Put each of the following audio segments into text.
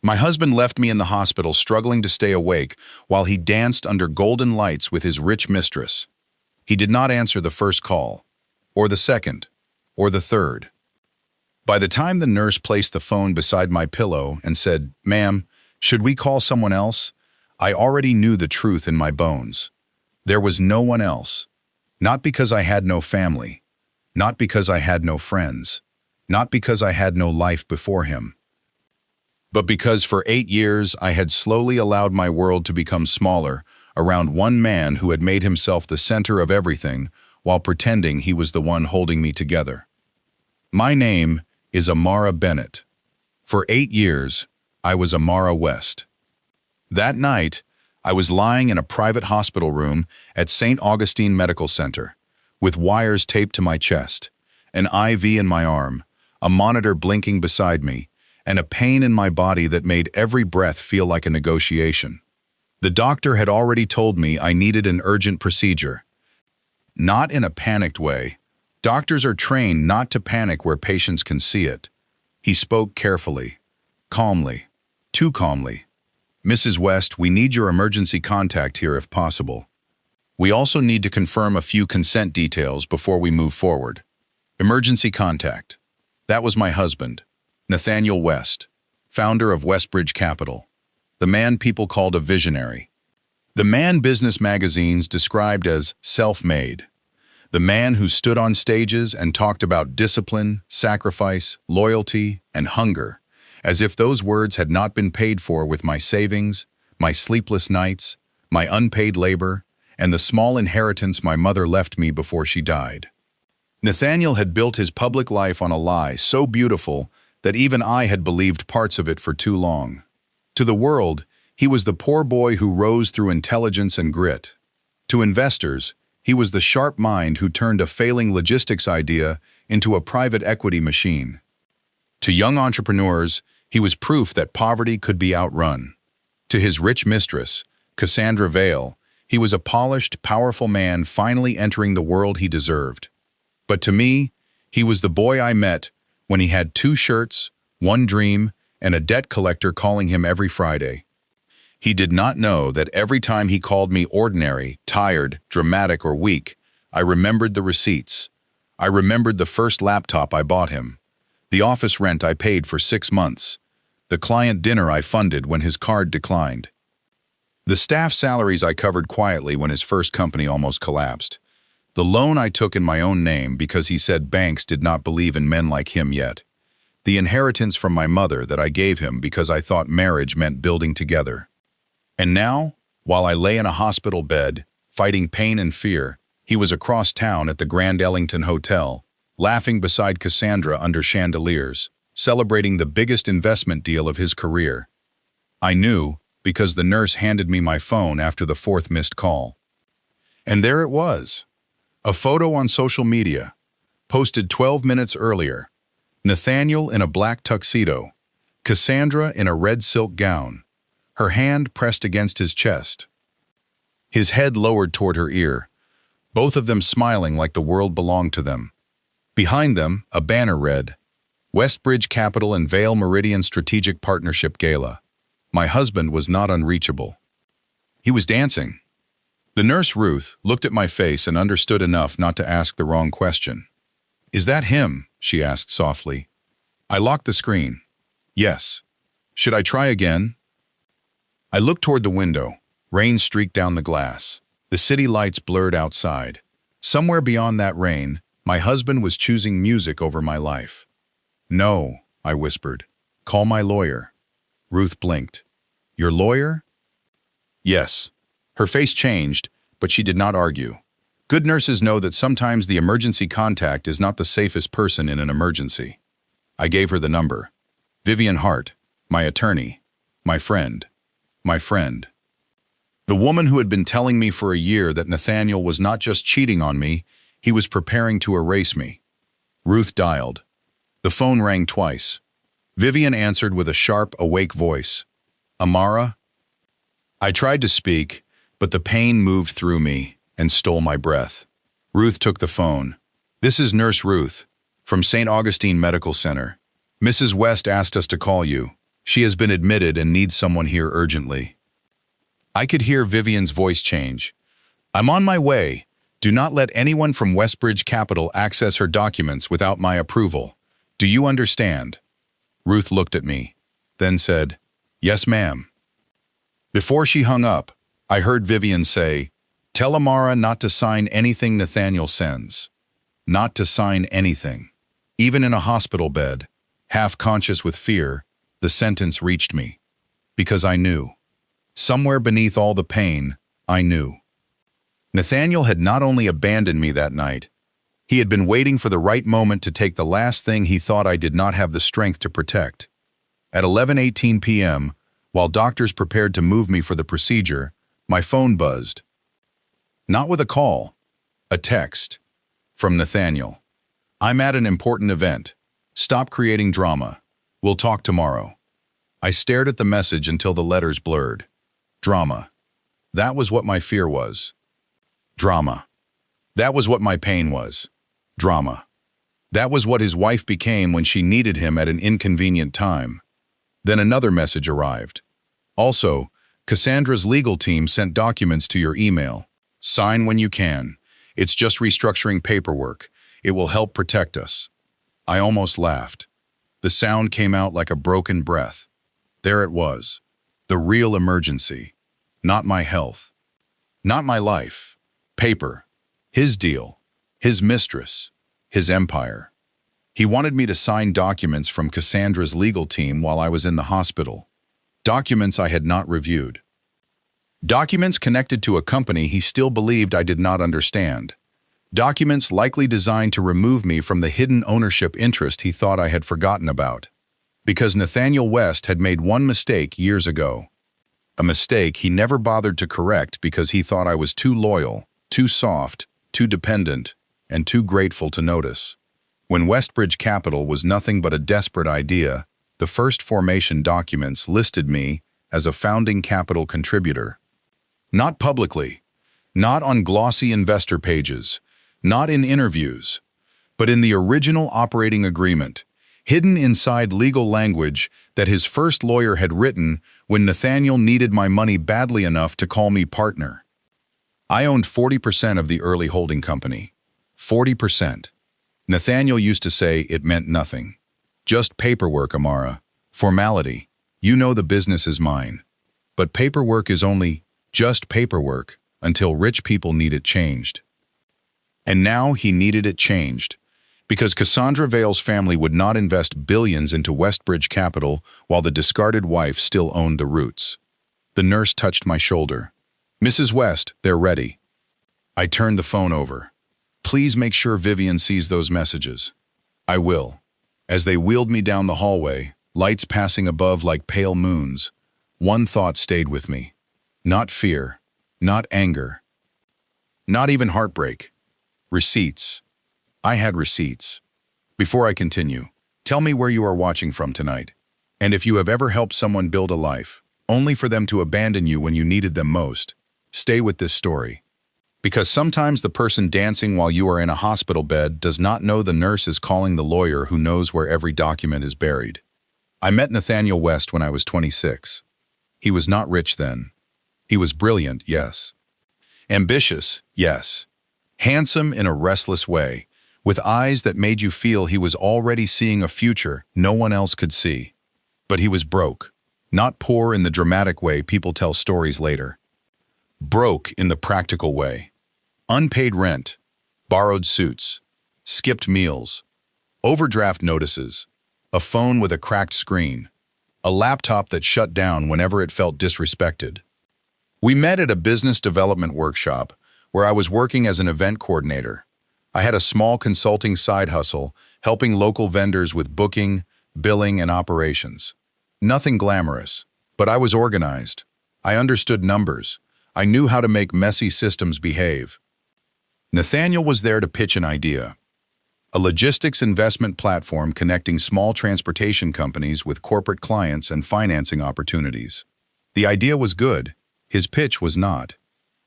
My husband left me in the hospital struggling to stay awake while he danced under golden lights with his rich mistress. He did not answer the first call, or the second, or the third. By the time the nurse placed the phone beside my pillow and said, "Ma'am, should we call someone else?" I already knew the truth in my bones. There was no one else. Not because I had no family. Not because I had no friends. Not because I had no life before him. But because for 8 years I had slowly allowed my world to become smaller around one man who had made himself the center of everything while pretending he was the one holding me together. My name is Amara Bennett. For 8 years, I was Amara West. That night, I was lying in a private hospital room at St. Augustine Medical Center, with wires taped to my chest, an IV in my arm, a monitor blinking beside me, and a pain in my body that made every breath feel like a negotiation. The doctor had already told me I needed an urgent procedure. Not in a panicked way. Doctors are trained not to panic where patients can see it. He spoke carefully, calmly, too calmly. "Mrs. West, we need your emergency contact here if possible. We also need to confirm a few consent details before we move forward." Emergency contact. That was my husband, Nathaniel West, founder of Westbridge Capital, the man people called a visionary. The man business magazines described as self-made. The man who stood on stages and talked about discipline, sacrifice, loyalty, and hunger, as if those words had not been paid for with my savings, my sleepless nights, my unpaid labor, and the small inheritance my mother left me before she died. Nathaniel had built his public life on a lie so beautiful that even I had believed parts of it for too long. To the world, he was the poor boy who rose through intelligence and grit. To investors, he was the sharp mind who turned a failing logistics idea into a private equity machine. To young entrepreneurs, he was proof that poverty could be outrun. To his rich mistress, Cassandra Vale, he was a polished, powerful man finally entering the world he deserved. But to me, he was the boy I met when he had 2 shirts, 1 dream, and a debt collector calling him every Friday. He did not know that every time he called me ordinary, tired, dramatic, or weak, I remembered the receipts. I remembered the first laptop I bought him, the office rent I paid for 6 months, the client dinner I funded when his card declined, the staff salaries I covered quietly when his first company almost collapsed, the loan I took in my own name because he said banks did not believe in men like him yet, the inheritance from my mother that I gave him because I thought marriage meant building together. And now, while I lay in a hospital bed, fighting pain and fear, he was across town at the Grand Ellington Hotel, laughing beside Cassandra under chandeliers, celebrating the biggest investment deal of his career. I knew because the nurse handed me my phone after the 4th missed call. And there it was, a photo on social media, posted 12 minutes earlier. Nathaniel in a black tuxedo, Cassandra in a red silk gown, her hand pressed against his chest, his head lowered toward her ear, both of them smiling like the world belonged to them. Behind them, a banner read, "Westbridge Capital and Vale Meridian Strategic Partnership Gala." My husband was not unreachable. He was dancing. The nurse Ruth looked at my face and understood enough not to ask the wrong question. "Is that him?" she asked softly. I locked the screen. "Yes. Should I try again?" I looked toward the window. Rain streaked down the glass. The city lights blurred outside. Somewhere beyond that rain, my husband was choosing music over my life. "No," I whispered. "Call my lawyer." Ruth blinked. "Your lawyer?" "Yes." Her face changed, but she did not argue. Good nurses know that sometimes the emergency contact is not the safest person in an emergency. I gave her the number. Vivian Hart, my attorney, my friend. The woman who had been telling me for a year that Nathaniel was not just cheating on me, he was preparing to erase me. Ruth dialed. The phone rang twice. Vivian answered with a sharp, awake voice. "Amara?" I tried to speak, but the pain moved through me and stole my breath. Ruth took the phone. "This is Nurse Ruth. From St. Augustine Medical Center. Mrs. West asked us to call you. She has been admitted and needs someone here urgently. I could hear Vivian's voice change. I'm on my way. Do not let anyone from Westbridge Capital access her documents without my approval. Do you understand? Ruth looked at me, then said, Yes, ma'am. Before she hung up, I heard Vivian say, Tell Amara not to sign anything Nathaniel sends. Not to sign anything. Even in a hospital bed, half conscious with fear, the sentence reached me. Because I knew. Somewhere beneath all the pain, I knew. Nathaniel had not only abandoned me that night, he had been waiting for the right moment to take the last thing he thought I did not have the strength to protect. At 11:18 p.m., while doctors prepared to move me for the procedure, my phone buzzed. Not with a call, a text. From Nathaniel. I'm at an important event. Stop creating drama. We'll talk tomorrow. I stared at the message until the letters blurred. Drama. That was what my fear was. Drama. That was what my pain was. Drama. That was what his wife became when she needed him at an inconvenient time. Then another message arrived. Also, Cassandra's legal team sent documents to your email. Sign when you can. It's just restructuring paperwork. It will help protect us. I almost laughed. The sound came out like a broken breath. There it was. The real emergency. Not my health. Not my life. Paper. His deal. His mistress. His empire. He wanted me to sign documents from Cassandra's legal team while I was in the hospital. Documents I had not reviewed. Documents connected to a company he still believed I did not understand. Documents likely designed to remove me from the hidden ownership interest he thought I had forgotten about. Because Nathaniel West had made one mistake years ago. A mistake he never bothered to correct because he thought I was too loyal, too soft, too dependent, and too grateful to notice. When Westbridge Capital was nothing but a desperate idea, the first formation documents listed me as a founding capital contributor. Not publicly, not on glossy investor pages, not in interviews, but in the original operating agreement, hidden inside legal language that his first lawyer had written when Nathaniel needed my money badly enough to call me partner. I owned 40% of the early holding company. 40%. Nathaniel used to say it meant nothing. Just paperwork, Amara. Formality. You know the business is mine. But paperwork is only just paperwork until rich people need it changed. And now he needed it changed. Because Cassandra Vale's family would not invest billions into Westbridge Capital while the discarded wife still owned the roots. The nurse touched my shoulder. Mrs. West, they're ready. I turned the phone over. Please make sure Vivian sees those messages. I will. As they wheeled me down the hallway, lights passing above like pale moons, one thought stayed with me. Not fear, not anger, not even heartbreak. Receipts. I had receipts. Before I continue, tell me where you are watching from tonight, and if you have ever helped someone build a life, only for them to abandon you when you needed them most. Stay with this story. Because sometimes the person dancing while you are in a hospital bed does not know the nurse is calling the lawyer who knows where every document is buried. I met Nathaniel West when I was 26. He was not rich then. He was brilliant, yes. Ambitious, yes. Handsome in a restless way, with eyes that made you feel he was already seeing a future no one else could see. But he was broke, not poor in the dramatic way people tell stories later. Broke in the practical way. Unpaid rent, borrowed suits, skipped meals, overdraft notices, a phone with a cracked screen, a laptop that shut down whenever it felt disrespected. We met at a business development workshop where I was working as an event coordinator. I had a small consulting side hustle, helping local vendors with booking, billing, and operations. Nothing glamorous, but I was organized. I understood numbers. I knew how to make messy systems behave. Nathaniel was there to pitch an idea. A logistics investment platform connecting small transportation companies with corporate clients and financing opportunities. The idea was good. His pitch was not.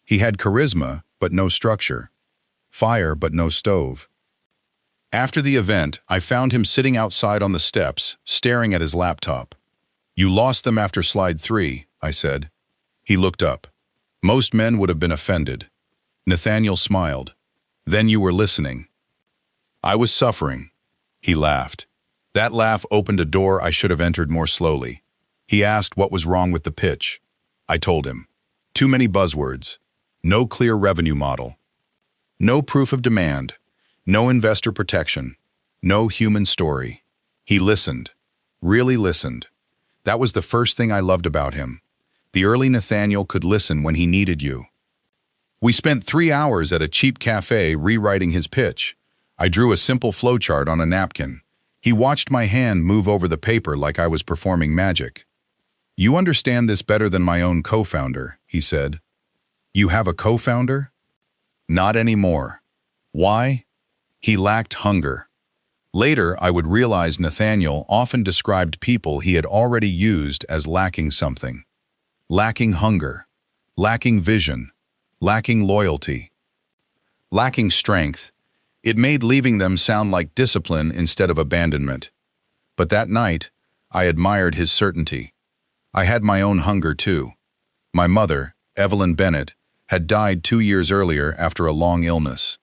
He had charisma, but no structure. Fire, but no stove. After the event, I found him sitting outside on the steps, staring at his laptop. "You lost them after slide 3, I said. He looked up. Most men would have been offended. Nathaniel smiled. "Then you were listening." "I was suffering." He laughed. That laugh opened a door I should have entered more slowly. He asked what was wrong with the pitch. I told him. Too many buzzwords. No clear revenue model. No proof of demand. No investor protection. No human story. He listened. Really listened. That was the first thing I loved about him. The early Nathaniel could listen when he needed you. We spent 3 hours at a cheap cafe rewriting his pitch. I drew a simple flowchart on a napkin. He watched my hand move over the paper like I was performing magic. "You understand this better than my own co-founder," he said. "You have a co-founder?" "Not anymore." Why? He lacked hunger. Later, I would realize Nathaniel often described people he had already used as lacking something. Lacking hunger, lacking vision, lacking loyalty, lacking strength. It made leaving them sound like discipline instead of abandonment. But that night, I admired his certainty. I had my own hunger too. My mother, Evelyn Bennett, had died 2 years earlier after a long illness.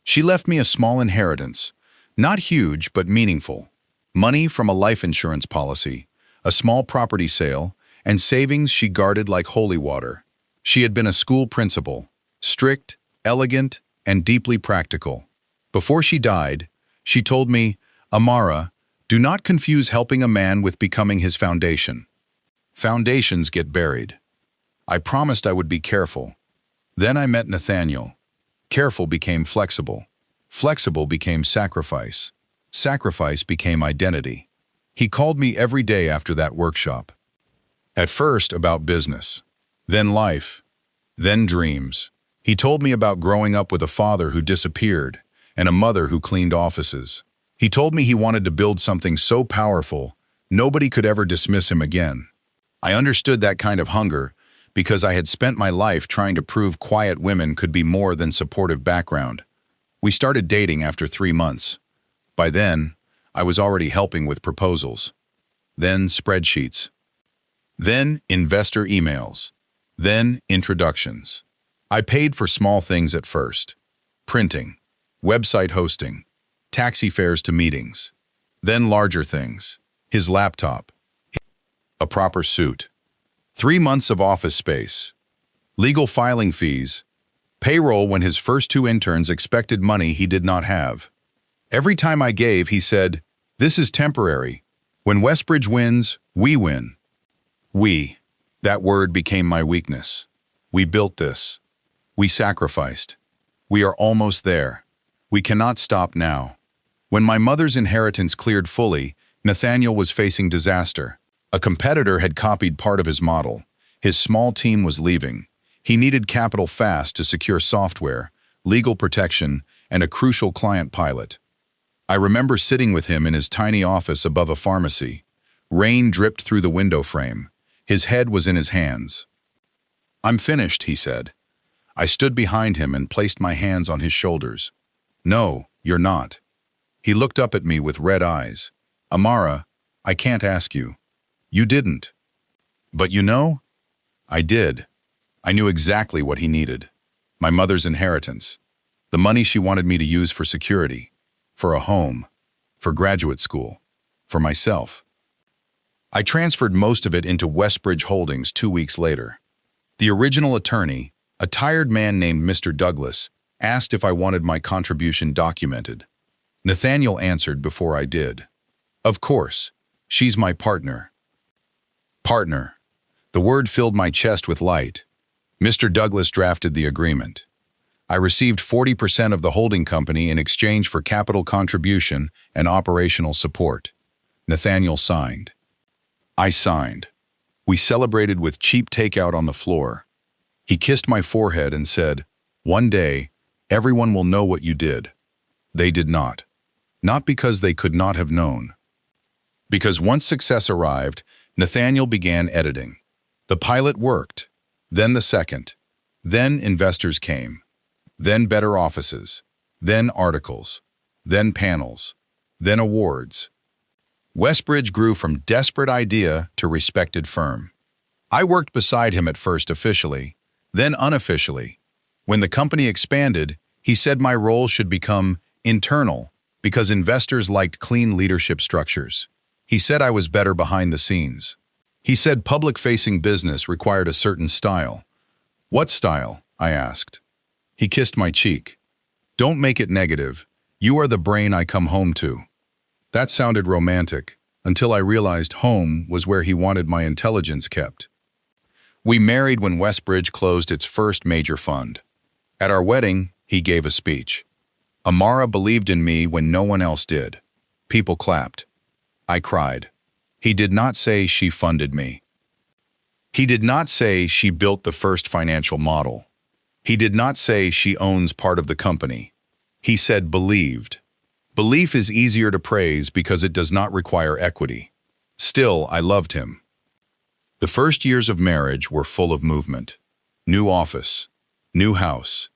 She left me a small inheritance, not huge but meaningful. Money from a life insurance policy, a small property sale, and savings she guarded like holy water. She had been a school principal, strict, elegant, and deeply practical. Before she died, she told me, "Amara, do not confuse helping a man with becoming his foundation. Foundations get buried." I promised I would be careful. Then I met Nathaniel. Careful became flexible. Flexible became sacrifice. Sacrifice became identity. He called me every day after that workshop. At first about business, then life, then dreams. He told me about growing up with a father who disappeared and a mother who cleaned offices. He told me he wanted to build something so powerful, nobody could ever dismiss him again. I understood that kind of hunger because I had spent my life trying to prove quiet women could be more than supportive background. We started dating after 3 months. By then, I was already helping with proposals. Then spreadsheets. Then investor emails. Then introductions. I paid for small things at first. Printing, website hosting, taxi fares to meetings. Then larger things. His laptop. A proper suit. 3 months of office space. Legal filing fees. Payroll when his first 2 interns expected money he did not have. Every time I gave, he said, "This is temporary. When Westbridge wins, we win." We. That word became my weakness. We built this. We sacrificed. We are almost there. We cannot stop now. When my mother's inheritance cleared fully, Nathaniel was facing disaster. A competitor had copied part of his model. His small team was leaving. He needed capital fast to secure software, legal protection, and a crucial client pilot. I remember sitting with him in his tiny office above a pharmacy. Rain dripped through the window frame. His head was in his hands. "I'm finished," he said. I stood behind him and placed my hands on his shoulders. "No, you're not." He looked up at me with red eyes. "Amara, I can't ask you. You didn't." "But you know?" I did. I knew exactly what he needed. My mother's inheritance. The money she wanted me to use for security, for a home, for graduate school, for myself. I transferred most of it into Westbridge Holdings 2 weeks later. The original attorney, a tired man named Mr. Douglas, asked if I wanted my contribution documented. Nathaniel answered before I did. "Of course. She's my partner." Partner. The word filled my chest with light. Mr. Douglas drafted the agreement. I received 40% of the holding company in exchange for capital contribution and operational support. Nathaniel signed. I signed. We celebrated with cheap takeout on the floor. He kissed my forehead and said, "One day, everyone will know what you did." They did not. Not because they could not have known. Because once success arrived, Nathaniel began editing. The pilot worked. Then the second. Then investors came. Then better offices. Then articles. then panels, then awards. Westbridge grew from desperate idea to respected firm. I worked beside him at first officially, then unofficially. When the company expanded, he said my role should become internal because investors liked clean leadership structures. He said I was better behind the scenes. He said public-facing business required a certain style. What style? I asked. He kissed my cheek. Don't make it negative. You are the brain I come home to. That sounded romantic, until I realized home was where he wanted my intelligence kept. We married when Westbridge closed its first major fund. At our wedding, he gave a speech. Amara believed in me when no one else did. People clapped. I cried. He did not say she funded me. He did not say she built the first financial model. He did not say she owns part of the company. He said believed. Belief is easier to praise because it does not require equity. Still, I loved him. The first years of marriage were full of movement. New office, new house,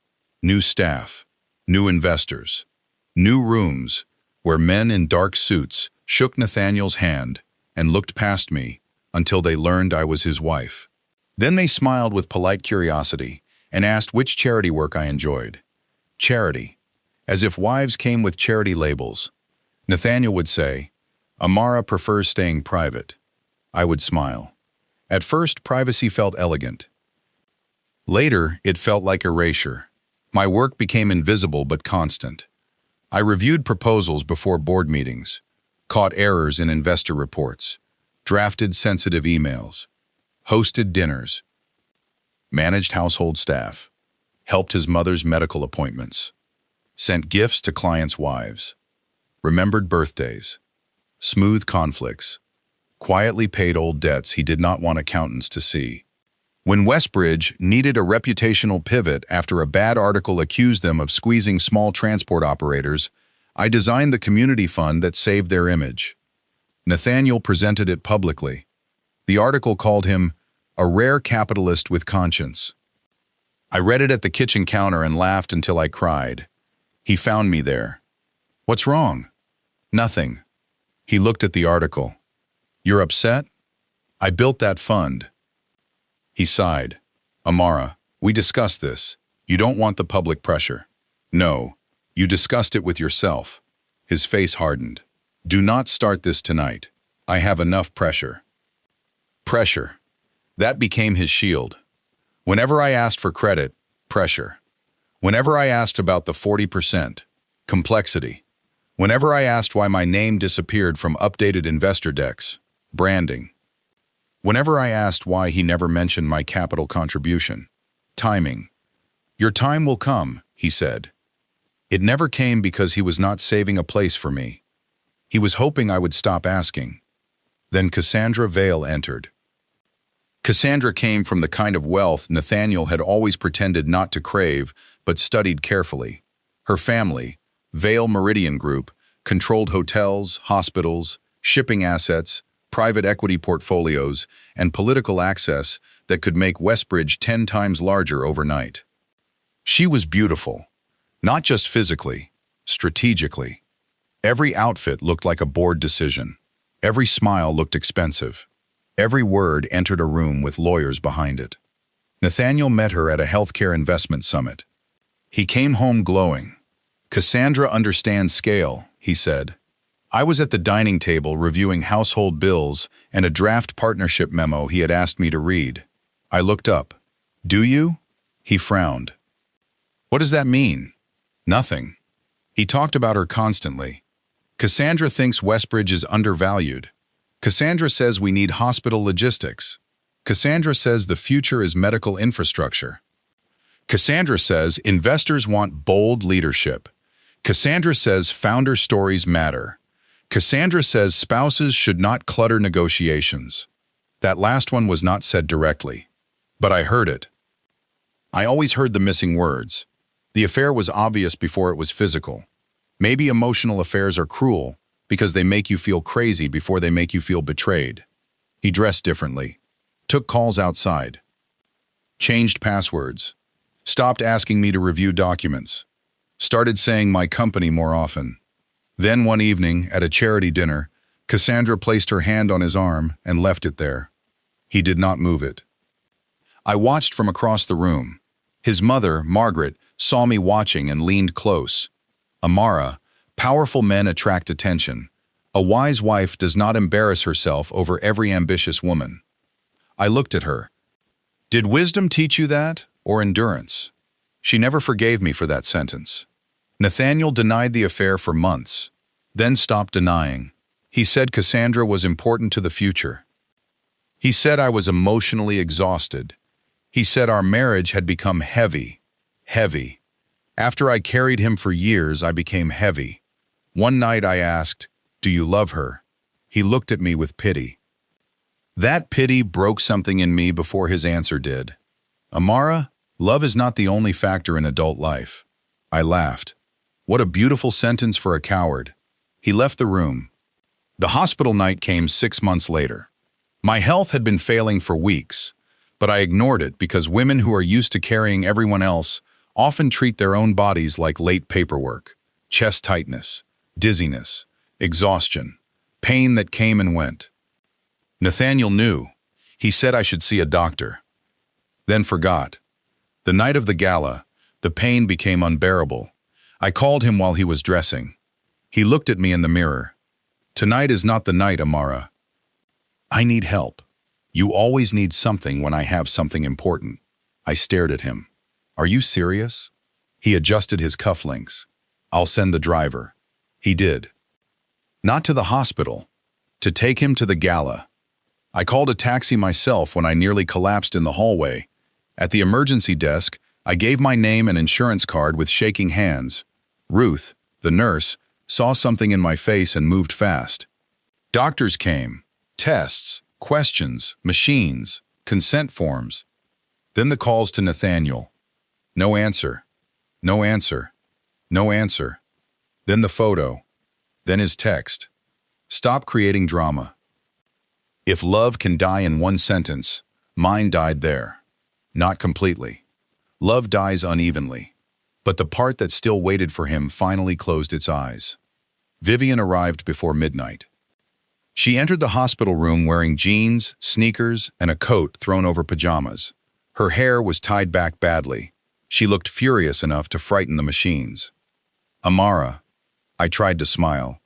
new staff, new investors, new rooms where men in dark suits shook Nathaniel's hand and looked past me until they learned I was his wife. Then they smiled with polite curiosity and asked which charity work I enjoyed. Charity, as if wives came with charity labels. Nathaniel would say, Amara prefers staying private. I would smile. At first, privacy felt elegant. Later, it felt like erasure. My work became invisible but constant. I reviewed proposals before board meetings, caught errors in investor reports, drafted sensitive emails, hosted dinners, managed household staff, helped his mother's medical appointments, sent gifts to clients' wives, remembered birthdays, smoothed conflicts, quietly paid old debts he did not want accountants to see. When Westbridge needed a reputational pivot after a bad article accused them of squeezing small transport operators, I designed the community fund that saved their image. Nathaniel presented it publicly. The article called him a rare capitalist with conscience. I read it at the kitchen counter and laughed until I cried. He found me there. What's wrong? Nothing. He looked at the article. You're upset? I built that fund. He sighed. Amara, we discussed this. You don't want the public pressure. No, you discussed it with yourself. His face hardened. Do not start this tonight. I have enough pressure. Pressure. That became his shield. Whenever I asked for credit, pressure. Whenever I asked about the 40%, complexity. Whenever I asked why my name disappeared from updated investor decks, branding. Whenever I asked why he never mentioned my capital contribution, timing. Your time will come, he said. It never came because he was not saving a place for me. He was hoping I would stop asking. Then Cassandra Vale entered. Cassandra came from the kind of wealth Nathaniel had always pretended not to crave, but studied carefully. Her family, Vale Meridian Group, controlled hotels, hospitals, shipping assets, private equity portfolios, and political access that could make Westbridge 10 times larger overnight. She was beautiful, not just physically, strategically. Every outfit looked like a board decision. Every smile looked expensive. Every word entered a room with lawyers behind it. Nathaniel met her at a healthcare investment summit. He came home glowing. Cassandra understands scale, he said. I was at the dining table reviewing household bills and a draft partnership memo he had asked me to read. I looked up. Do you? He frowned. What does that mean? Nothing. He talked about her constantly. Cassandra thinks Westbridge is undervalued. Cassandra says we need hospital logistics. Cassandra says the future is medical infrastructure. Cassandra says investors want bold leadership. Cassandra says founder stories matter. Cassandra says spouses should not clutter negotiations. That last one was not said directly, but I heard it. I always heard the missing words. The affair was obvious before it was physical. Maybe emotional affairs are cruel because they make you feel crazy before they make you feel betrayed. He dressed differently, took calls outside, changed passwords, stopped asking me to review documents, started saying my company more often. Then one evening, at a charity dinner, Cassandra placed her hand on his arm and left it there. He did not move it. I watched from across the room. His mother, Margaret, saw me watching and leaned close. Amara, powerful men attract attention. A wise wife does not embarrass herself over every ambitious woman. I looked at her. Did wisdom teach you that, or endurance? She never forgave me for that sentence. Nathaniel denied the affair for months, then stopped denying. He said Cassandra was important to the future. He said I was emotionally exhausted. He said our marriage had become heavy. After I carried him for years, I became heavy. One night I asked, "Do you love her?" He looked at me with pity. That pity broke something in me before his answer did. Amara, love is not the only factor in adult life. I laughed. What a beautiful sentence for a coward. He left the room. The hospital night came 6 months later. My health had been failing for weeks, but I ignored it because women who are used to carrying everyone else often treat their own bodies like late paperwork. Chest tightness, dizziness, exhaustion, pain that came and went. Nathaniel knew. He said I should see a doctor. Then forgot. The night of the gala, the pain became unbearable. I called him while he was dressing. He looked at me in the mirror. Tonight is not the night, Amara. I need help. You always need something when I have something important. I stared at him. Are you serious? He adjusted his cufflinks. I'll send the driver. He did. Not to the hospital. To take him to the gala. I called a taxi myself when I nearly collapsed in the hallway. At the emergency desk, I gave my name and insurance card with shaking hands. Ruth, the nurse, saw something in my face and moved fast. Doctors came. Tests, questions, machines, consent forms. Then the calls to Nathaniel. No answer. No answer. No answer. Then the photo. Then his text. Stop creating drama. If love can die in one sentence, mine died there. Not completely. Love dies unevenly. But the part that still waited for him finally closed its eyes. Vivian arrived before midnight. She entered the hospital room wearing jeans, sneakers, and a coat thrown over pajamas. Her hair was tied back badly. She looked furious enough to frighten the machines. Amara. I tried to smile.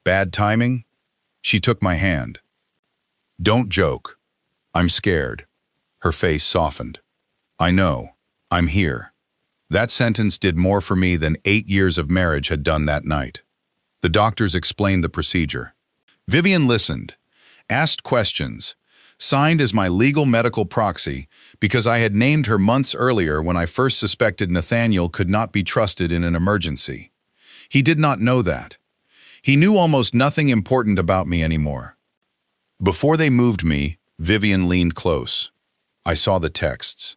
Bad timing? She took my hand. Don't joke. I'm scared. Her face softened. I know. I'm here. That sentence did more for me than 8 years of marriage had done that night. The doctors explained the procedure. Vivian listened, asked questions, signed as my legal medical proxy because I had named her months earlier when I first suspected Nathaniel could not be trusted in an emergency. He did not know that. He knew almost nothing important about me anymore. Before they moved me, Vivian leaned close. I saw the texts.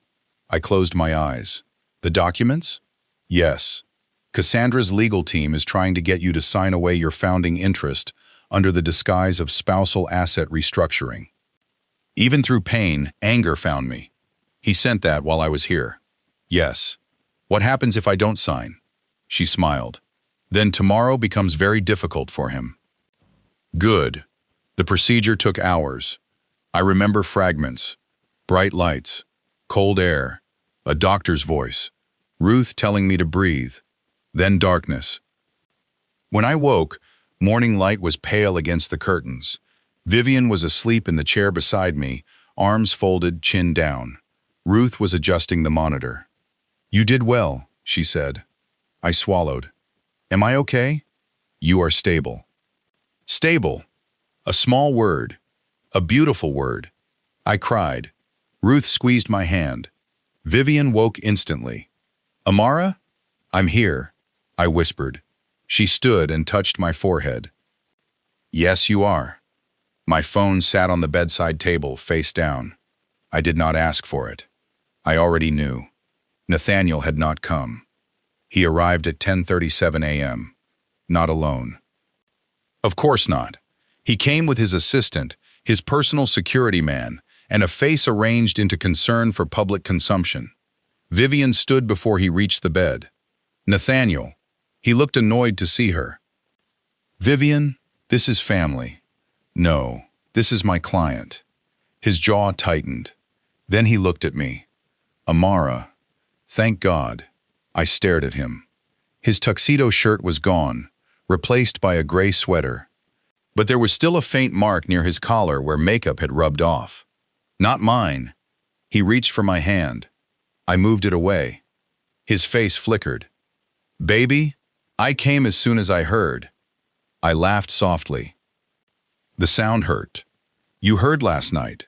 I closed my eyes. The documents? Yes. Cassandra's legal team is trying to get you to sign away your founding interest under the disguise of spousal asset restructuring. Even through pain, anger found me. He sent that while I was here. Yes. What happens if I don't sign? She smiled. Then tomorrow becomes very difficult for him. Good. The procedure took hours. I remember fragments. Bright lights. Cold air. A doctor's voice. Ruth telling me to breathe. Then darkness. When I woke, morning light was pale against the curtains. Vivian was asleep in the chair beside me, arms folded, chin down. Ruth was adjusting the monitor. You did well, she said. I swallowed. Am I okay? You are stable. Stable. A small word. A beautiful word. I cried. Ruth squeezed my hand. Vivian woke instantly. Amara? I'm here, I whispered. She stood and touched my forehead. Yes, you are. My phone sat on the bedside table, face down. I did not ask for it. I already knew. Nathaniel had not come. He arrived at 10:37 a.m. Not alone. Of course not. He came with his assistant, his personal security man, and a face arranged into concern for public consumption. Vivian stood before he reached the bed. Nathaniel. He looked annoyed to see her. Vivian, this is family. No, this is my client. His jaw tightened. Then he looked at me. Amara. Thank God. I stared at him. His tuxedo shirt was gone, replaced by a gray sweater. But there was still a faint mark near his collar where makeup had rubbed off. Not mine. He reached for my hand. I moved it away. His face flickered. Baby, I came as soon as I heard. I laughed softly. The sound hurt. You heard last night.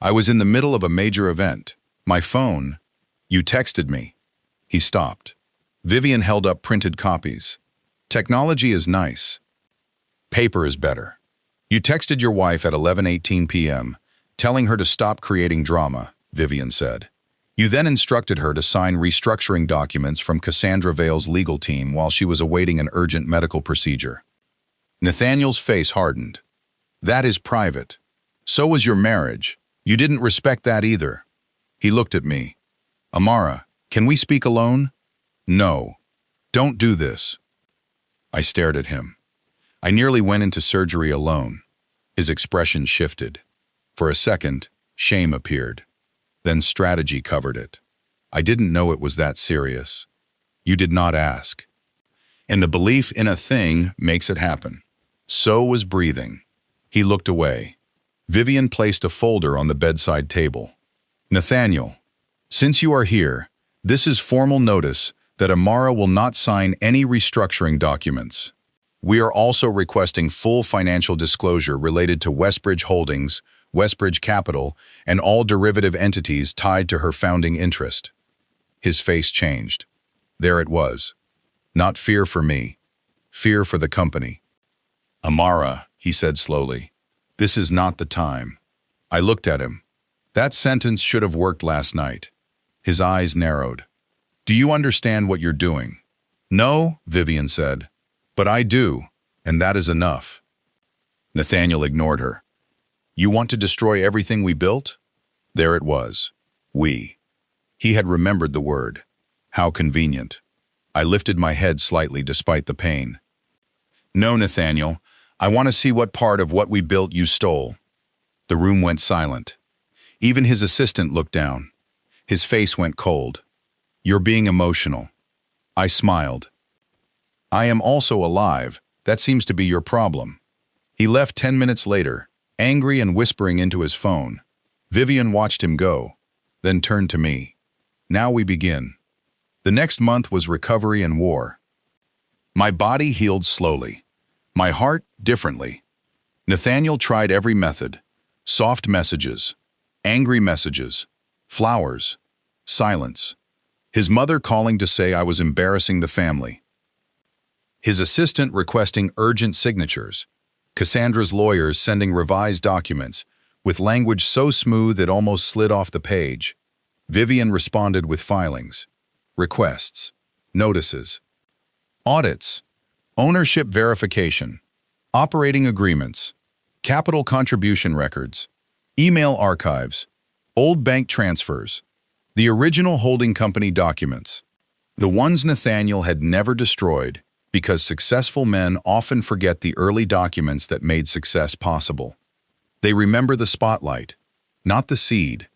I was in the middle of a major event. My phone. You texted me. He stopped. Vivian held up printed copies. Technology is nice. Paper is better. You texted your wife at 11:18 p.m., telling her to stop creating drama, Vivian said. You then instructed her to sign restructuring documents from Cassandra Vale's legal team while she was awaiting an urgent medical procedure. Nathaniel's face hardened. That is private. So was your marriage. You didn't respect that either. He looked at me. Amara, can we speak alone? No. Don't do this. I stared at him. I nearly went into surgery alone. His expression shifted. For a second, shame appeared. Then strategy covered it. I didn't know it was that serious. You did not ask. And the belief in a thing makes it happen. So was breathing. He looked away. Vivian placed a folder on the bedside table. Nathaniel, since you are here, this is formal notice that Amara will not sign any restructuring documents. We are also requesting full financial disclosure related to Westbridge Holdings, Westbridge Capital, and all derivative entities tied to her founding interest. His face changed. There it was. Not fear for me, fear for the company. Amara, he said slowly, this is not the time. I looked at him. That sentence should have worked last night. His eyes narrowed. Do you understand what you're doing? No, Vivian said. But I do, and that is enough. Nathaniel ignored her. You want to destroy everything we built? There it was. We. He had remembered the word. How convenient. I lifted my head slightly despite the pain. No, Nathaniel. I want to see what part of what we built you stole. The room went silent. Even his assistant looked down. His face went cold. You're being emotional. I smiled. I am also alive. That seems to be your problem. He left 10 minutes later, angry and whispering into his phone. Vivian watched him go, then turned to me. Now we begin. The next month was recovery and war. My body healed slowly. My heart differently. Nathaniel tried every method. Soft messages, angry messages, flowers, silence. His mother calling to say I was embarrassing the family. His assistant requesting urgent signatures. Cassandra's lawyers sending revised documents, with language so smooth it almost slid off the page. Vivian responded with filings, requests, notices, audits, ownership verification, operating agreements, capital contribution records, email archives, old bank transfers, the original holding company documents, the ones Nathaniel had never destroyed, because successful men often forget the early documents that made success possible. They remember the spotlight, not the seed.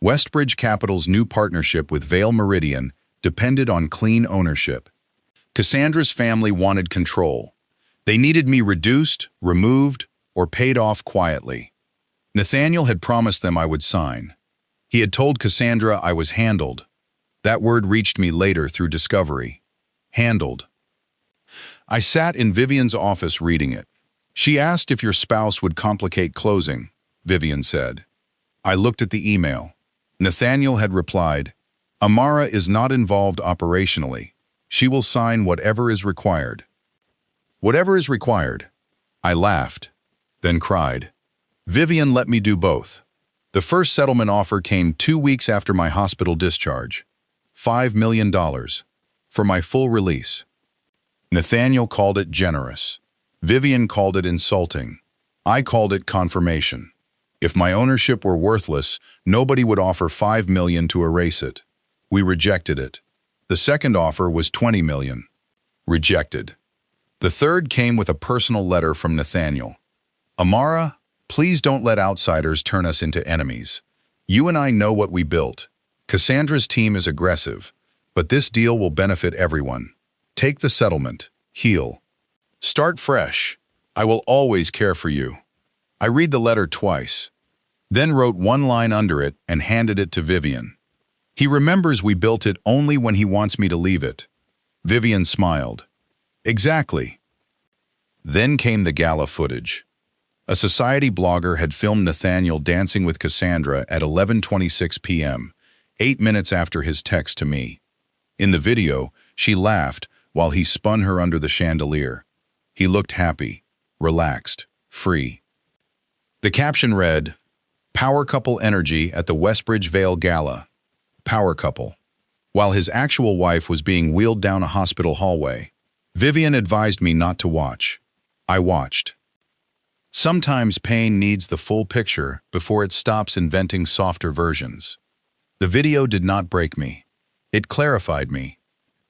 Westbridge Capital's new partnership with Vale Meridian depended on clean ownership. Cassandra's family wanted control. They needed me reduced, removed, or paid off quietly. Nathaniel had promised them I would sign. He had told Cassandra I was handled. That word reached me later through discovery. Handled. I sat in Vivian's office reading it. She asked if your spouse would complicate closing, Vivian said. I looked at the email. Nathaniel had replied, Amara is not involved operationally. She will sign whatever is required. Whatever is required. I laughed, then cried. Vivian let me do both. The first settlement offer came 2 weeks after my hospital discharge. $5 million. For my full release. Nathaniel called it generous. Vivian called it insulting. I called it confirmation. If my ownership were worthless, nobody would offer $5 million to erase it. We rejected it. The second offer was $20 million. Rejected. The third came with a personal letter from Nathaniel. Amara, please don't let outsiders turn us into enemies. You and I know what we built. Cassandra's team is aggressive, but this deal will benefit everyone. Take the settlement. Heal. Start fresh. I will always care for you. I read the letter twice, then wrote one line under it and handed it to Vivian. He remembers we built it only when he wants me to leave it. Vivian smiled. Exactly. Then came the gala footage. A society blogger had filmed Nathaniel dancing with Cassandra at 11:26 p.m., 8 minutes after his text to me. In the video, she laughed while he spun her under the chandelier. He looked happy, relaxed, free. The caption read, "Power couple energy at the Westbridge Vale Gala. Power couple." While his actual wife was being wheeled down a hospital hallway, Vivian advised me not to watch. I watched. Sometimes pain needs the full picture before it stops inventing softer versions. The video did not break me. It clarified me.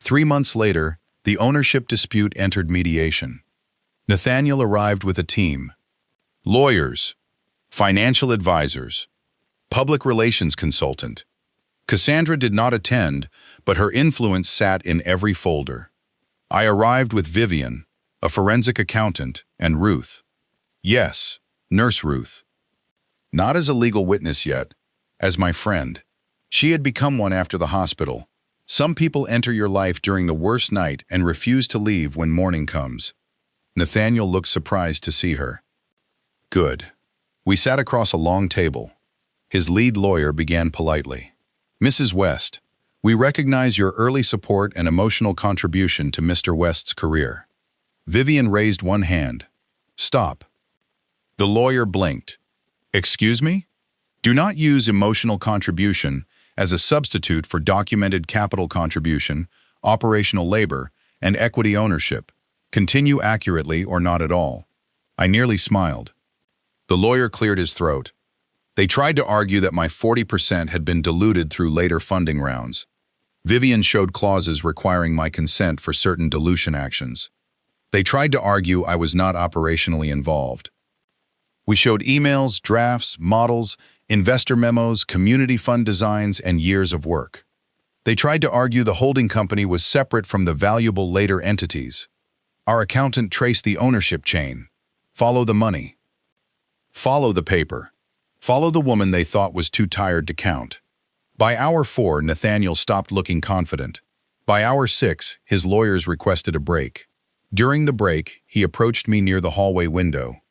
3 months later, the ownership dispute entered mediation. Nathaniel arrived with a team. Lawyers, financial advisors, public relations consultant. Cassandra did not attend, but her influence sat in every folder. I arrived with Vivian, a forensic accountant, and Ruth. Yes, Nurse Ruth. Not as a legal witness yet, as my friend. She had become one after the hospital. Some people enter your life during the worst night and refuse to leave when morning comes. Nathaniel looked surprised to see her. Good. We sat across a long table. His lead lawyer began politely. Mrs. West, we recognize your early support and emotional contribution to Mr. West's career. Vivian raised one hand. Stop. The lawyer blinked. Excuse me? Do not use emotional contribution as a substitute for documented capital contribution, operational labor, and equity ownership. Continue accurately or not at all. I nearly smiled. The lawyer cleared his throat. They tried to argue that my 40% had been diluted through later funding rounds. Vivian showed clauses requiring my consent for certain dilution actions. They tried to argue I was not operationally involved. We showed emails, drafts, models, investor memos, community fund designs, and years of work. They tried to argue the holding company was separate from the valuable later entities. Our accountant traced the ownership chain. Follow the money. Follow the paper. Follow the woman they thought was too tired to count. By hour 4, Nathaniel stopped looking confident. By hour 6, his lawyers requested a break. During the break, he approached me near the hallway window.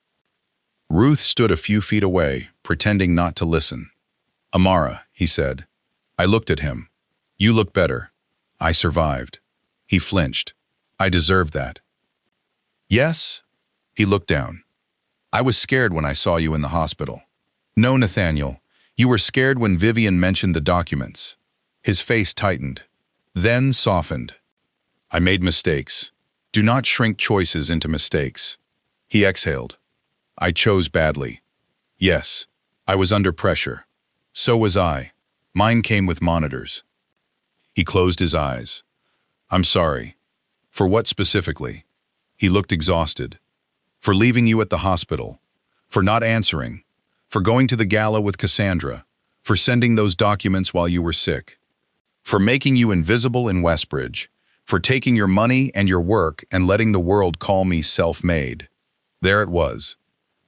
Ruth stood a few feet away, pretending not to listen. Amara, he said. I looked at him. You look better. I survived. He flinched. I deserved that. Yes? He looked down. I was scared when I saw you in the hospital. No, Nathaniel. You were scared when Vivian mentioned the documents. His face tightened, then softened. I made mistakes. Do not shrink choices into mistakes. He exhaled. I chose badly. Yes, I was under pressure. So was I. Mine came with monitors. He closed his eyes. I'm sorry. For what specifically? He looked exhausted. For leaving you at the hospital. For not answering. For going to the gala with Cassandra. For sending those documents while you were sick. For making you invisible in Westbridge. For taking your money and your work and letting the world call me self-made. There it was.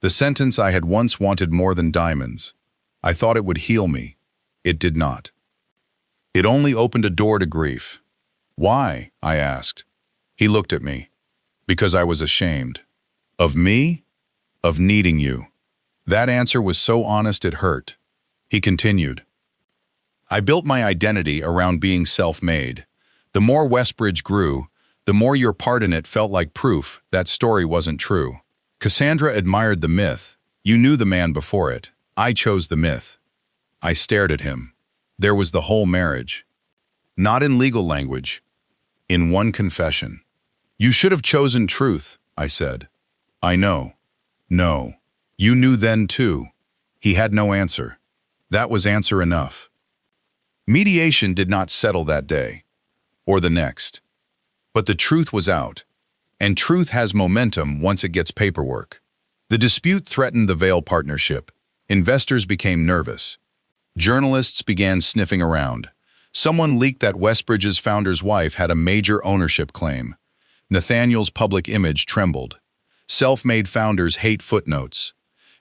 The sentence I had once wanted more than diamonds. I thought it would heal me. It did not. It only opened a door to grief. Why? I asked. He looked at me. Because I was ashamed. Of me? Of needing you. That answer was so honest it hurt. He continued. I built my identity around being self-made. The more Westbridge grew, the more your part in it felt like proof that story wasn't true. Cassandra admired the myth. You knew the man before it. I chose the myth. I stared at him. There was the whole marriage. Not in legal language. In one confession. You should have chosen truth, I said. I know. No. You knew then too. He had no answer. That was answer enough. Mediation did not settle that day. Or the next. But the truth was out. And truth has momentum once it gets paperwork. The dispute threatened the Vail partnership. Investors became nervous. Journalists began sniffing around. Someone leaked that Westbridge's founder's wife had a major ownership claim. Nathaniel's public image trembled. Self-made founders hate footnotes.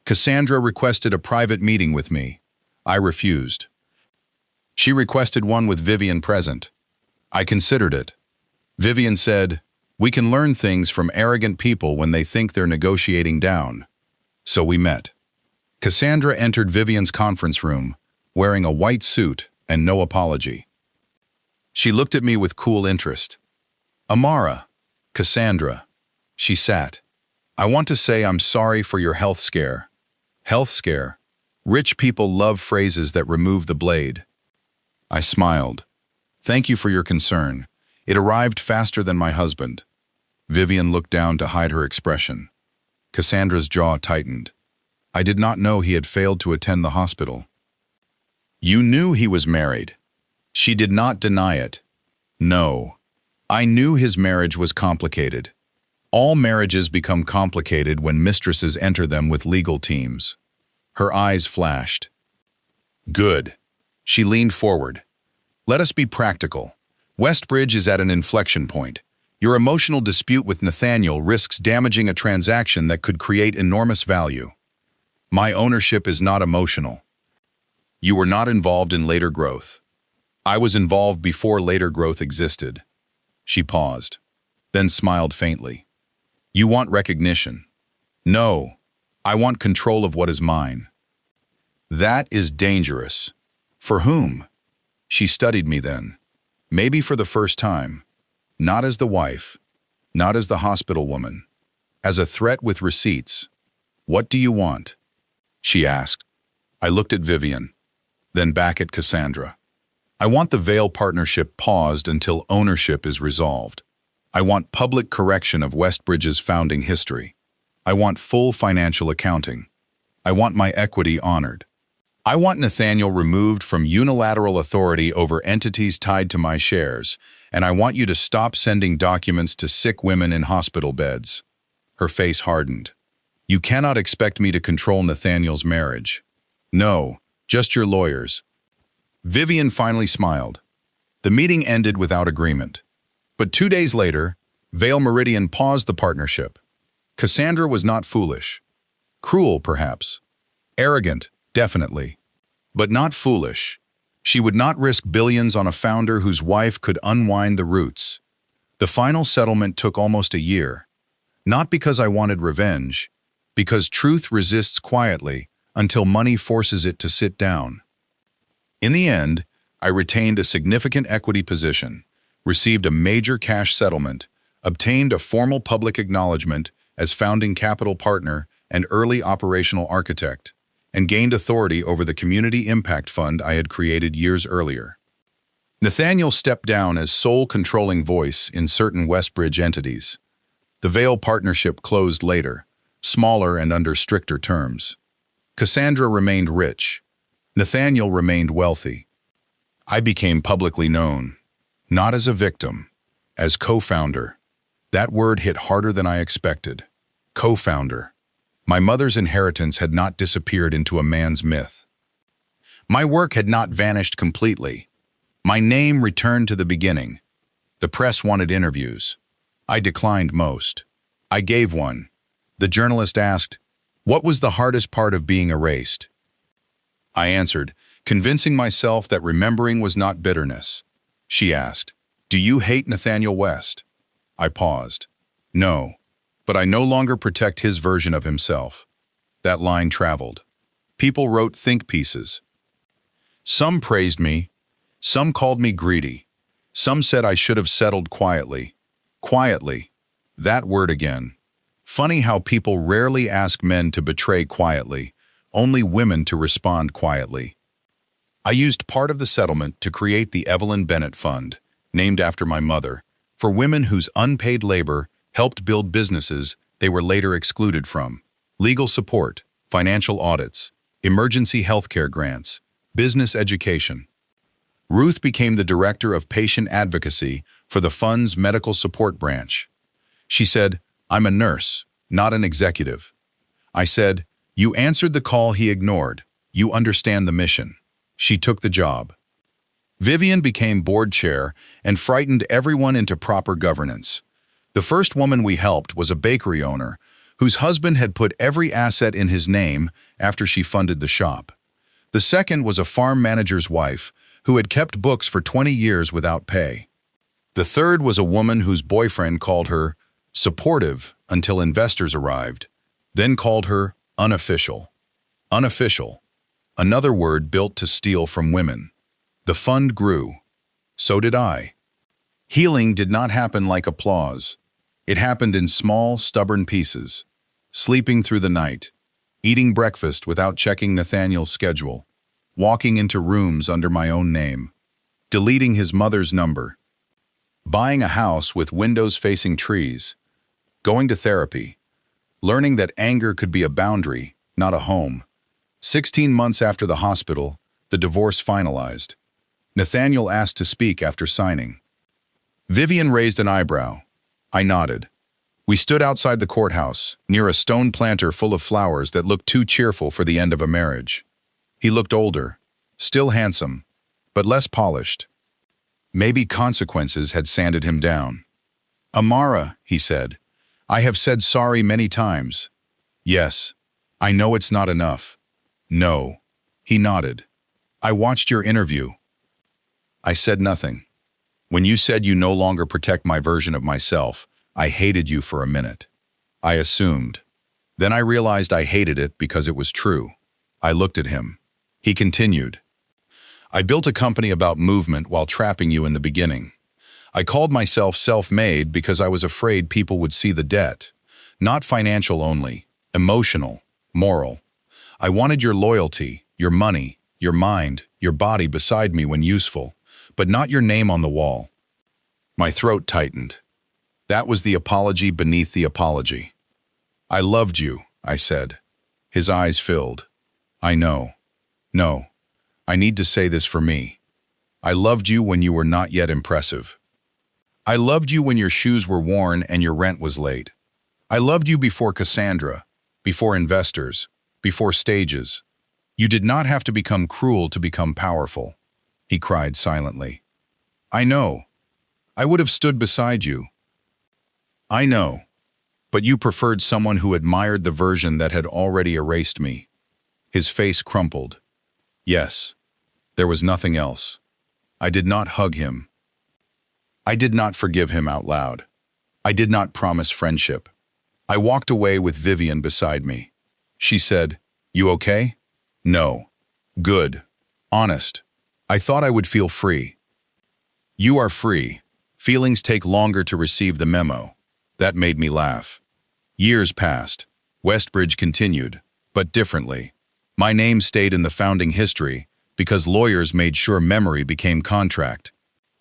Cassandra requested a private meeting with me. I refused. She requested one with Vivian present. I considered it. Vivian said, "We can learn things from arrogant people when they think they're negotiating down." So we met. Cassandra entered Vivian's conference room, wearing a white suit and no apology. She looked at me with cool interest. "Amara, Cassandra." She sat. "I want to say I'm sorry for your health scare." Health scare? Rich people love phrases that remove the blade. I smiled. "Thank you for your concern. It arrived faster than my husband." Vivian looked down to hide her expression. Cassandra's jaw tightened. I did not know he had failed to attend the hospital. "You knew he was married." She did not deny it. "No. I knew his marriage was complicated. All marriages become complicated when mistresses enter them with legal teams." Her eyes flashed. "Good." She leaned forward. "Let us be practical. Westbridge is at an inflection point. Your emotional dispute with Nathaniel risks damaging a transaction that could create enormous value. My ownership is not emotional. You were not involved in later growth. I was involved before later growth existed." She paused, then smiled faintly. "You want recognition." "No, I want control of what is mine." "That is dangerous." "For whom?" She studied me then. Maybe for the first time. Not as the wife, not as the hospital woman, as a threat with receipts. "What do you want?" she asked. I looked at Vivian, then back at Cassandra. "I want the Vail partnership paused until ownership is resolved. I want public correction of Westbridge's founding history. I want full financial accounting. I want my equity honored. I want Nathaniel removed from unilateral authority over entities tied to my shares, and I want you to stop sending documents to sick women in hospital beds." Her face hardened. "You cannot expect me to control Nathaniel's marriage." "No, just your lawyers." Vivian finally smiled. The meeting ended without agreement. But 2 days later, Vail Meridian paused the partnership. Cassandra was not foolish. Cruel, perhaps. Arrogant, definitely. But not foolish. She would not risk billions on a founder whose wife could unwind the roots. The final settlement took almost a year. Not because I wanted revenge, because truth resists quietly until money forces it to sit down. In the end, I retained a significant equity position, received a major cash settlement, obtained a formal public acknowledgement as founding capital partner and early operational architect, and gained authority over the community impact fund I had created years earlier. Nathaniel stepped down as sole controlling voice in certain Westbridge entities. The Vail partnership closed later, smaller and under stricter terms. Cassandra remained rich. Nathaniel remained wealthy. I became publicly known, not as a victim, as co-founder. That word hit harder than I expected. Co-founder. My mother's inheritance had not disappeared into a man's myth. My work had not vanished completely. My name returned to the beginning. The press wanted interviews. I declined most. I gave one. The journalist asked, "What was the hardest part of being erased?" I answered, convincing myself that remembering was not bitterness. She asked, "Do you hate Nathaniel West?" I paused. "No, but I no longer protect his version of himself." That line traveled. People wrote think pieces. Some praised me. Some called me greedy. Some said I should have settled quietly. Quietly. That word again. Funny how people rarely ask men to betray quietly, only women to respond quietly. I used part of the settlement to create the Evelyn Bennett Fund, named after my mother, for women whose unpaid labor helped build businesses they were later excluded from. Legal support, financial audits, emergency healthcare grants, business education. Ruth became the director of patient advocacy for the fund's medical support branch. She said, "I'm a nurse, not an executive." I said, "You answered the call he ignored. You understand the mission." She took the job. Vivian became board chair and frightened everyone into proper governance. The first woman we helped was a bakery owner whose husband had put every asset in his name after she funded the shop. The second was a farm manager's wife who had kept books for 20 years without pay. The third was a woman whose boyfriend called her supportive until investors arrived, then called her unofficial. Unofficial, another word built to steal from women. The fund grew. So did I. Healing did not happen like applause. It happened in small, stubborn pieces. Sleeping through the night, eating breakfast without checking Nathaniel's schedule, walking into rooms under my own name, deleting his mother's number, buying a house with windows facing trees, going to therapy, learning that anger could be a boundary, not a home. 16 months after the hospital, the divorce finalized. Nathaniel asked to speak after signing. Vivian raised an eyebrow. I nodded. We stood outside the courthouse, near a stone planter full of flowers that looked too cheerful for the end of a marriage. He looked older, still handsome, but less polished. Maybe consequences had sanded him down. "Amara," he said, "I have said sorry many times." "Yes, I know it's not enough." "No." He nodded. "I watched your interview." I said nothing. "When you said you no longer protect my version of myself, I hated you for a minute. I assumed. Then I realized I hated it because it was true." I looked at him. He continued, "I built a company about movement while trapping you in the beginning. I called myself self-made because I was afraid people would see the debt. Not financial only, emotional, moral. I wanted your loyalty, your money, your mind, your body beside me when useful, but not your name on the wall." My throat tightened. That was the apology beneath the apology. "I loved you," I said. His eyes filled. "I know. No, I need to say this for me. I loved you when you were not yet impressive. I loved you when your shoes were worn and your rent was late. I loved you before Cassandra, before investors, before stages. You did not have to become cruel to become powerful." He cried silently. "I know. I would have stood beside you. I know. But you preferred someone who admired the version that had already erased me." His face crumpled. Yes, there was nothing else. I did not hug him. I did not forgive him out loud. I did not promise friendship. I walked away with Vivian beside me. She said, "You okay?" "No." "Good. Honest. I thought I would feel free." "You are free. Feelings take longer to receive the memo." That made me laugh. Years passed. Westbridge continued, but differently. My name stayed in the founding history because lawyers made sure memory became contract.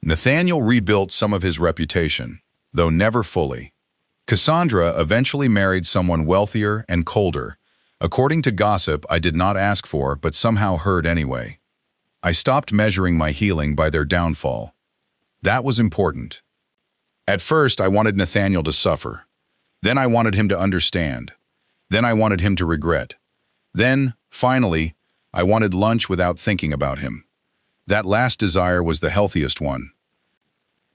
Nathaniel rebuilt some of his reputation, though never fully. Cassandra eventually married someone wealthier and colder, according to gossip I did not ask for but somehow heard anyway. I stopped measuring my healing by their downfall. That was important. At first, I wanted Nathaniel to suffer. Then I wanted him to understand. Then I wanted him to regret. Then, finally, I wanted lunch without thinking about him. That last desire was the healthiest one.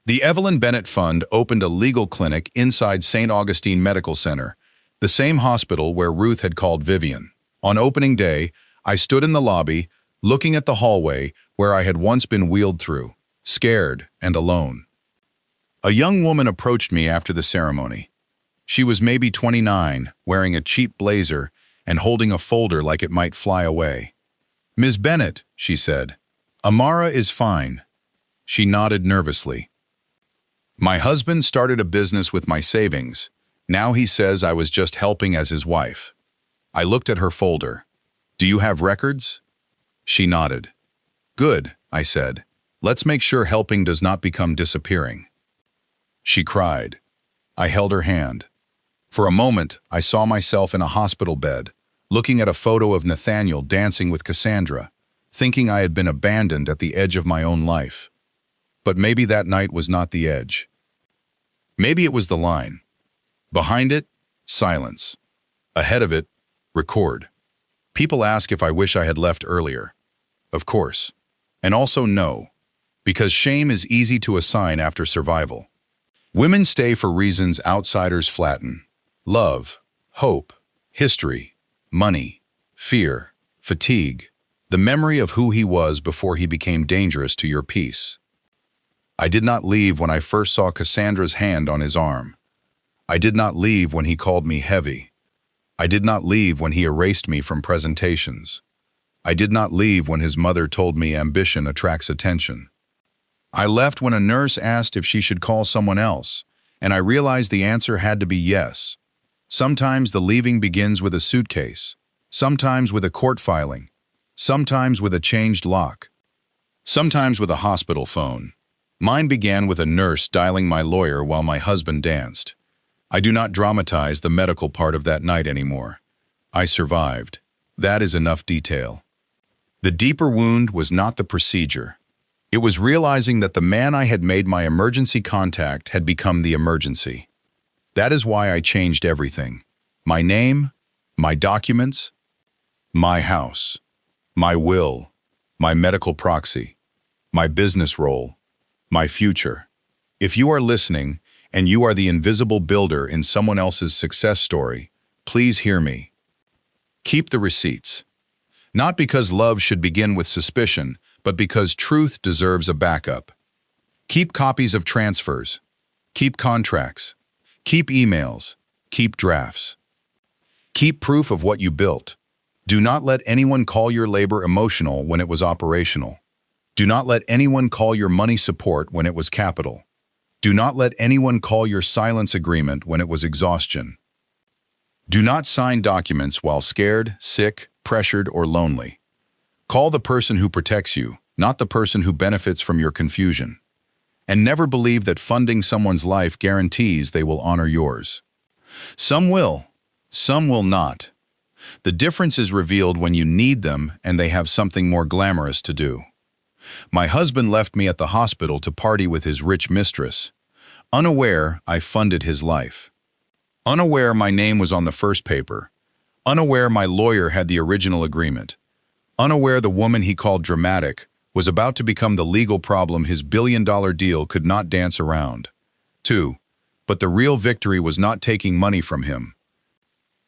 The Evelyn Bennett Fund opened a legal clinic inside St. Augustine Medical Center, the same hospital where Ruth had called Vivian. On opening day, I stood in the lobby, looking at the hallway where I had once been wheeled through, scared and alone. A young woman approached me after the ceremony. She was maybe 29, wearing a cheap blazer and holding a folder like it might fly away. "Ms. Bennett," she said, "Amara is fine." She nodded nervously. "My husband started a business with my savings. Now he says I was just helping as his wife." I looked at her folder. "Do you have records?" She nodded. "Good," I said. "Let's make sure helping does not become disappearing." She cried. I held her hand. For a moment, I saw myself in a hospital bed, looking at a photo of Nathaniel dancing with Cassandra, thinking I had been abandoned at the edge of my own life. But maybe that night was not the edge. Maybe it was the line. Behind it, silence. Ahead of it, record. People ask if I wish I had left earlier. Of course. And also no, because shame is easy to assign after survival. Women stay for reasons outsiders flatten. Love, hope, history, money, fear, fatigue, the memory of who he was before he became dangerous to your peace. I did not leave when I first saw Cassandra's hand on his arm. I did not leave when he called me heavy. I did not leave when he erased me from presentations. I did not leave when his mother told me ambition attracts attention. I left when a nurse asked if she should call someone else, and I realized the answer had to be yes. Sometimes the leaving begins with a suitcase, sometimes with a court filing, sometimes with a changed lock, sometimes with a hospital phone. Mine began with a nurse dialing my lawyer while my husband danced. I do not dramatize the medical part of that night anymore. I survived. That is enough detail. The deeper wound was not the procedure. It was realizing that the man I had made my emergency contact had become the emergency. That is why I changed everything. My name, my documents, my house, my will, my medical proxy, my business role, my future. If you are listening and you are the invisible builder in someone else's success story, please hear me. Keep the receipts. Not because love should begin with suspicion, but because truth deserves a backup. Keep copies of transfers. Keep contracts. Keep emails. Keep drafts. Keep proof of what you built. Do not let anyone call your labor emotional when it was operational. Do not let anyone call your money support when it was capital. Do not let anyone call your silence agreement when it was exhaustion. Do not sign documents while scared, sick, pressured, or lonely. Call the person who protects you, not the person who benefits from your confusion. And never believe that funding someone's life guarantees they will honor yours. Some will not. The difference is revealed when you need them and they have something more glamorous to do. My husband left me at the hospital to party with his rich mistress. Unaware, I funded his life. Unaware my name was on the first paper. Unaware my lawyer had the original agreement. Unaware the woman he called dramatic was about to become the legal problem his billion-dollar deal could not dance around. 2. But the real victory was not taking money from him.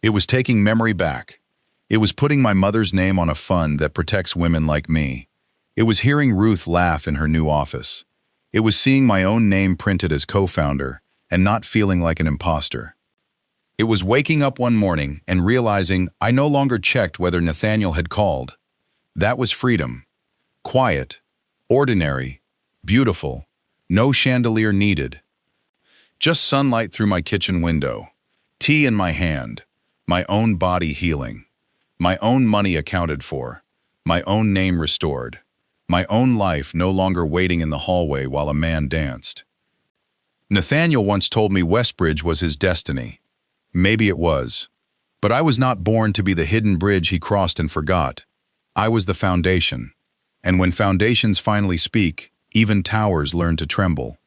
It was taking memory back. It was putting my mother's name on a fund that protects women like me. It was hearing Ruth laugh in her new office. It was seeing my own name printed as co-founder and not feeling like an imposter. It was waking up one morning and realizing I no longer checked whether Nathaniel had called. That was freedom. Quiet, ordinary, beautiful, no chandelier needed. Just sunlight through my kitchen window, tea in my hand, my own body healing, my own money accounted for, my own name restored, my own life no longer waiting in the hallway while a man danced. Nathaniel once told me Westbridge was his destiny. Maybe it was. But I was not born to be the hidden bridge he crossed and forgot. I was the foundation. And when foundations finally speak, even towers learn to tremble.